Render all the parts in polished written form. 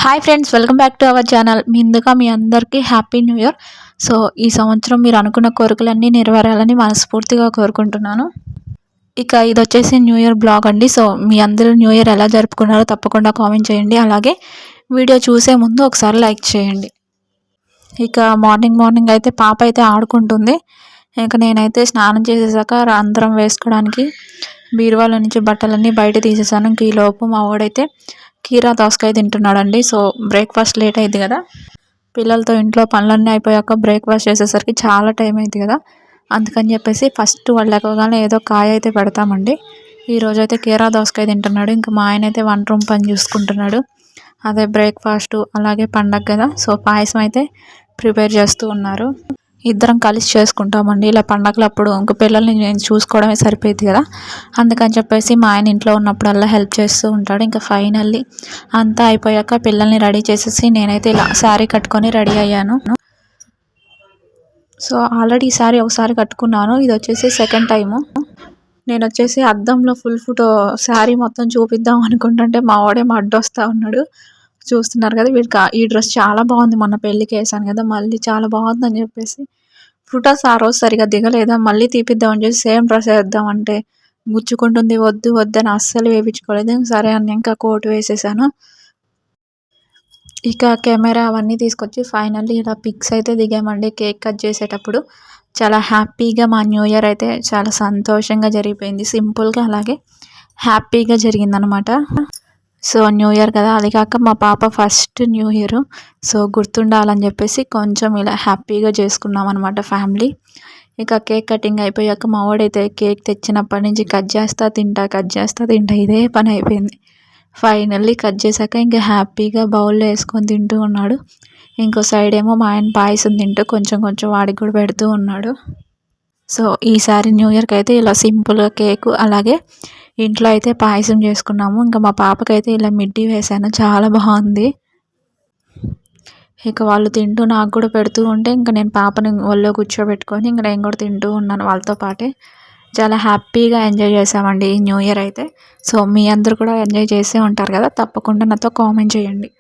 Hi friends, welcome back to our channel. ముందుగా మీ అందరికీ happy new year. So ఈ సంవత్సరం మీరు అనుకున్న కోరికలన్నీ నెరవేరాలని మనస్ఫూర్తిగా కోరుకుంటున్నాను. ఇక ఇది వచ్చేసి న్యూ ఇయర్ బ్లాగ్ అండి. సో మీ అందరూ న్యూ ఇయర్ ఎలా జరుపుకున్నారో తప్పకుండా కామెంట్ చేయండి. అలాగే వీడియో చూసే ముందు ఒకసారి లైక్ చేయండి. ఇక మార్నింగ్ అయితే పాప అయితే ఆడుకుంటుంది. ఇక నేనైతే స్నానం చేసేసాక అందరం వేసుకోవడానికి బీరువాల నుంచి బట్టలన్నీ బయట తీసేసాను. ఇంక ఈలోపు మా వాడైతే కీరా దోసకాయ తింటున్నాడండి. సో బ్రేక్ఫాస్ట్ లేట్ అయింది కదా, పిల్లలతో ఇంట్లో పనులన్నీ అయిపోయాక బ్రేక్ఫాస్ట్ చేసేసరికి చాలా టైం అయింది కదా, అందుకని చెప్పేసి ఫస్ట్ వాళ్ళు లేకగానే ఏదో కాయ అయితే పెడతామండి. ఈరోజు అయితే కీరా దోసకాయ తింటున్నాడు. ఇంకా మా ఆయన అయితే వంట రూమ్ పని చూసుకుంటున్నాడు. అదే బ్రేక్ఫాస్ట్, అలాగే పండగ కదా, సో పాయసం అయితే ప్రిపేర్ చేస్తూ ఉన్నారు. ఇద్దరం కలిసి చేసుకుంటామండి ఇలా పండగలప్పుడు. ఇంక పిల్లల్ని నేను చూసుకోవడమే సరిపోయింది కదా, అందుకని చెప్పేసి మా ఆయన ఇంట్లో ఉన్నప్పుడల్లా హెల్ప్ చేస్తూ ఉంటాడు. ఇంకా ఫైనల్లీ అంతా అయిపోయాక పిల్లల్ని రెడీ చేసేసి నేనైతే ఇలా శారీ కట్టుకొని రెడీ అయ్యాను. సో ఆల్రెడీ ఈ శారీ ఒకసారి కట్టుకున్నాను, ఇది వచ్చేసి సెకండ్ టైము. నేను వచ్చేసి అద్దంలో ఫుల్ ఫోటో శారీ మొత్తం చూపిద్దాం అనుకుంటుంటే మా వాడేమో అడ్డొస్తూ ఉన్నాడు. చూస్తున్నారు కదా, వీడికి ఈ డ్రెస్ చాలా బాగుంది, మొన్న పెళ్ళికి వేసాను కదా, మళ్ళీ చాలా బాగుందని చెప్పేసి ఫొటోస్ ఆ రోజు సరిగా దిగలేదా, మళ్ళీ తీపిద్దామని చెప్పి సేమ్ డ్రెస్ వేద్దామంటే గుచ్చుకుంటుంది, వద్దు వద్దని అస్సలు వేయించుకోలేదు. సరే అని ఇంకా కోట్ వేసేసాను. ఇక కెమెరా అవన్నీ తీసుకొచ్చి ఫైనల్లీ ఇలా పిక్స్ అయితే దిగామండి. కేక్ కట్ చేసేటప్పుడు చాలా హ్యాపీగా మా న్యూ ఇయర్ అయితే చాలా సంతోషంగా జరిగిపోయింది. సింపుల్గా అలాగే హ్యాపీగా జరిగిందనమాట. సో న్యూ ఇయర్ కదా, అది కాక మా పాప ఫస్ట్ న్యూ ఇయర్, సో గుర్తుండాలని చెప్పేసి కొంచెం ఇలా హ్యాపీగా చేసుకున్నాం అనమాట ఫ్యామిలీ. ఇక కేక్ కటింగ్ అయిపోయాక మా వాడైతే కేక్ తెచ్చినప్పటి నుంచి కట్ చేస్తా తింటా ఇదే పని అయిపోయింది. ఫైనల్లీ కట్ చేశాక ఇంకా హ్యాపీగా బౌల్లో వేసుకొని తింటూ ఉన్నాడు. ఇంకో సైడ్ ఏమో మా ఆయన పాయసం తింటూ కొంచెం వాడికి కూడా పెడుతూ ఉన్నాడు. సో ఈసారి న్యూ ఇయర్కి అయితే ఇలా సింపుల్గా కేకు, అలాగే ఇంట్లో అయితే పాయసం చేసుకున్నాము. ఇంకా మా పాపకైతే ఇలా మిడ్డీ వేసాను, చాలా బాగుంది. ఇక వాళ్ళు తింటూ నాకు కూడా పెడుతూ ఉంటే ఇంకా నేను పాపని ఒళ్ళో కూర్చోబెట్టుకొని ఇంకా నేను కూడా తింటూ ఉన్నాను వాళ్ళతో పాటే. చాలా హ్యాపీగా ఎంజాయ్ చేసామండి ఈ న్యూ ఇయర్ అయితే. సో మీ అందరూ కూడా ఎంజాయ్ చేసే ఉంటారు కదా, తప్పకుండా నాతో కామెంట్ చేయండి.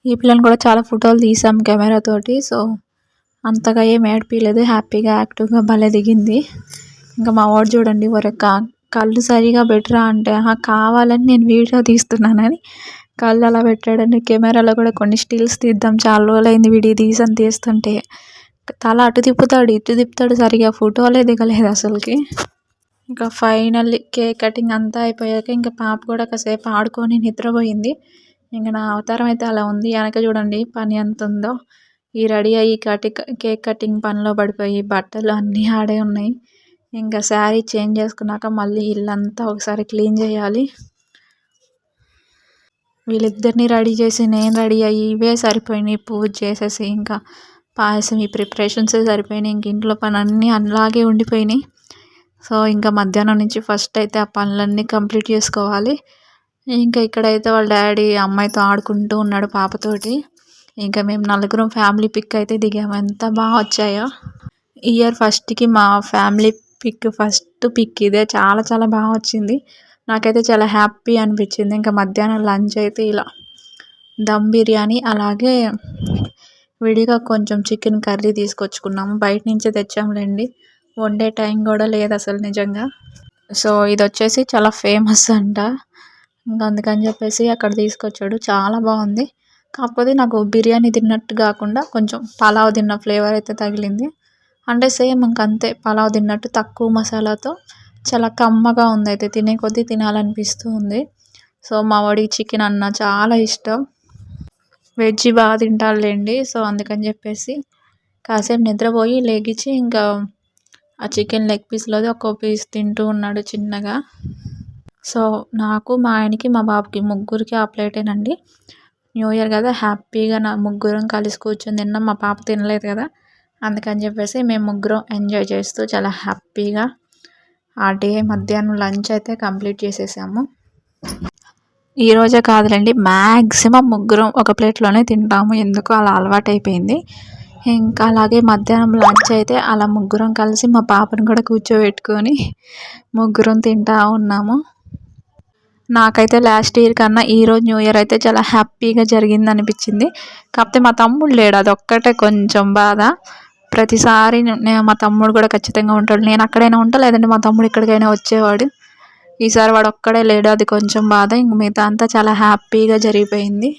ఈ పిల్లని కూడా చాలా ఫోటోలు తీసాం కెమెరాతోటి. సో అంతగా ఏం ఏడిపిలేదు, హ్యాపీగా యాక్టివ్గా భలే దిగింది. ఇంకా మా వాడు చూడండి, కళ్ళు సరిగా పెట్టరా అంటే కావాలని నేను వీడియో తీస్తున్నానని కళ్ళు అలా పెట్టాడండి. కెమెరాలో కూడా కొన్ని స్టిల్స్ తీద్దాం, చాలా రోజులైంది వీడియో తీస్తుంటే తల అటు తిప్పుతాడు ఇటు తిప్పుతాడు, సరిగా ఫోటోలే దిగలేదు అసలుకి. ఇంకా ఫైనల్లీ కేక్ కటింగ్ అంతా అయిపోయాక ఇంకా పాప కూడా కాసేపు ఆడుకొని నిద్రపోయింది. ఇంకా నా అవతారం అయితే అలా ఉంది. వెనక చూడండి పని ఎంత ఉందో. ఈ రెడీ అయ్యి కేక్ కటింగ్ పనిలో పడిపోయి బట్టలు అన్నీ ఆడే ఉన్నాయి. ఇంకా శారీ చేంజ్ చేసుకున్నాక మళ్ళీ ఇల్లంతా ఒకసారి క్లీన్ చేయాలి. వీళ్ళిద్దరిని రెడీ చేసి నేను రెడీ అయ్యి ఇవే సరిపోయినాయి, పూజ చేసేసి ఇంకా పాయసం ఈ ప్రిపరేషన్సే సరిపోయినాయి. ఇంక ఇంట్లో పని అన్నీ అలాగే ఉండిపోయినాయి. సో ఇంకా మధ్యాహ్నం నుంచి ఫస్ట్ అయితే ఆ పనులన్నీ కంప్లీట్ చేసుకోవాలి. ఇంకా ఇక్కడైతే వాళ్ళ డాడీ అమ్మాయితో ఆడుకుంటూ ఉన్నాడు పాపతోటి. ఇంకా మేము నలుగురం ఫ్యామిలీ పిక్ అయితే దిగాము, ఎంత బాగా వచ్చాయో. ఇయర్ ఫస్ట్కి మా ఫ్యామిలీ ఫస్ట్ పిక్ ఇదే, చాలా బాగా వచ్చింది. నాకైతే చాలా హ్యాపీ అనిపించింది. ఇంకా మధ్యాహ్నం లంచ్ అయితే ఇలా దమ్ బిర్యానీ, అలాగే విడిగా కొంచెం చికెన్ కర్రీ తీసుకొచ్చుకున్నాము, బయట నుంచే తెచ్చాములేండి. వండే టైం కూడా లేదు అసలు నిజంగా. సో ఇది వచ్చేసి చాలా ఫేమస్ అంట, ఇంకా అందుకని చెప్పేసి అక్కడ తీసుకొచ్చాడు. చాలా బాగుంది, కాకపోతే నాకు బిర్యానీ తిన్నట్టు కాకుండా కొంచెం పలావ్ తిన్న ఫ్లేవర్ అయితే తగిలింది. అంటే సేమ్ ఇంకంతే పలావ్ తిన్నట్టు, తక్కువ మసాలాతో చాలా కమ్మగా ఉంది. అయితే తినే కొద్దీ తినాలనిపిస్తూ ఉంది. సో మా వాడికి చికెన్ అన్న చాలా ఇష్టం, వెజ్ బాగా తింటారులేండి. సో అందుకని చెప్పేసి కాసేపు నిద్రపోయి లేగించి ఇంకా ఆ చికెన్ లెగ్ పీస్లోది ఒక్కో పీస్ తింటూ ఉన్నాడు చిన్నగా. సో నాకు, మా ఆయనకి, మా బాబుకి ముగ్గురికి ఆ ప్లేటేనండి. న్యూ ఇయర్ కదా, హ్యాపీగా నా ముగ్గురం కలిసి కూర్చొని తిన్నాం. మా పాప తినలేదు కదా, అందుకని చెప్పేసి మేము ముగ్గురం ఎంజాయ్ చేస్తూ చాలా హ్యాపీగా ఆ డే మధ్యాహ్నం లంచ్ అయితే కంప్లీట్ చేసేసాము. ఈరోజే కాదులేండి, మ్యాక్సిమం ముగ్గురం ఒక ప్లేట్లోనే తింటాము, ఎందుకు అలా అలవాటైపోయింది. ఇంకా అలాగే మధ్యాహ్నం లంచ్ అయితే అలా ముగ్గురం కలిసి మా పాపను కూడా కూర్చోబెట్టుకొని ముగ్గురం తింటూ ఉన్నాము. నాకైతే లాస్ట్ ఇయర్ కన్నా ఈరోజు న్యూ ఇయర్ అయితే చాలా హ్యాపీగా జరిగింది అనిపించింది. కాకపోతే మా తమ్ముడు లేడు, అదొక్కటే కొంచెం బాధ. ప్రతిసారి మా తమ్ముడు కూడా ఖచ్చితంగా ఉంటాడు, నేను అక్కడైనా ఉంటా లేదంటే మా తమ్ముడు ఎక్కడికైనా వచ్చేవాడు. ఈసారి వాడు ఒక్కడే లేడు, అది కొంచెం బాధ. ఇంక మిగతా అంతా చాలా హ్యాపీగా జరిగిపోయింది.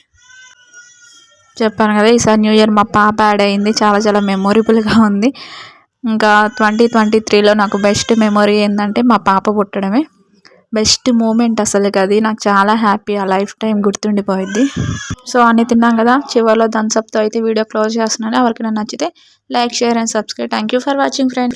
చెప్పాను కదా, ఈసారి న్యూ ఇయర్ మా పాప యాడ్ అయింది, చాలా చాలా మెమొరబుల్గా ఉంది. ఇంకా 2023లో నాకు బెస్ట్ మెమొరీ ఏంటంటే మా పాప పుట్టడమే బెస్ట్ మూమెంట్. అసలుకి అది నాకు చాలా హ్యాపీ, ఆ లైఫ్ టైం గుర్తుండిపోయింది. సో అన్నీ తిన్నాం కదా, చివరిలో థమ్స్ అప్తో అయితే వీడియో క్లోజ్ చేస్తున్నాను. ఎవరికైనా నచ్చితే like, share and subscribe. Thank you for watching friends.